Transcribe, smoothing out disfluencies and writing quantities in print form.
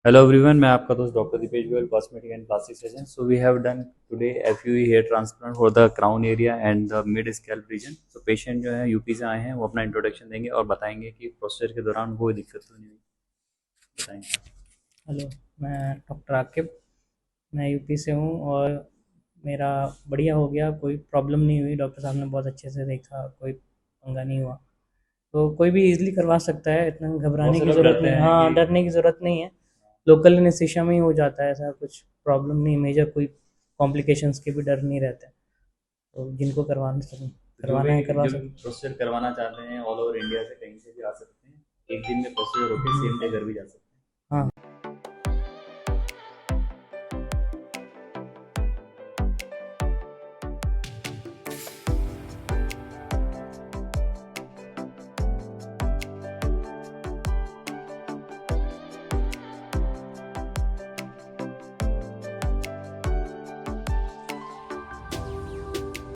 Hello everyone, मैं आपका दोस्त doctor Dipesh Goyal, cosmetic and plastic surgeon. So we have done today FUE hair transplant for the crown area and the mid scalp region. तो patient जो है UP से आए हैं, वो अपना इंट्रोडक्शन देंगे और बताएंगे कि प्रोसीजर के दौरान कोई दिक्कत तो नहीं हुई. बताएंगे. हेलो। मैं डॉक्टर आकिब। मैं यूपी से हूँ और मेरा बढ़िया हो गया, कोई प्रॉब्लम नहीं हुई। डॉक्टर साहब ने बहुत अच्छे से देखा, कोई पंगा नहीं हुआ। तो कोई भी इजीली करवा सकता है, इतना बहुत घबराने से की लोग ज़रूरत डरते नहीं। हैं हाँ, कि डरने की ज़रूरत नहीं है। लोकल एनेस्थीसिया में ही हो जाता है, ऐसा कुछ प्रॉब्लम नहीं, मेजर कोई कॉम्प्लिकेशंस के भी डर नहीं रहते। तो जिनको जो भी करवाना है करवा जो सकते प्रोसीजर करवाना चाहते हैं ऑल ओवर इंडिया से कहीं से भी आ सकते हैं. एक दिन में प्रोसीजर होकर सेम डे घर भी जा सकते हैं.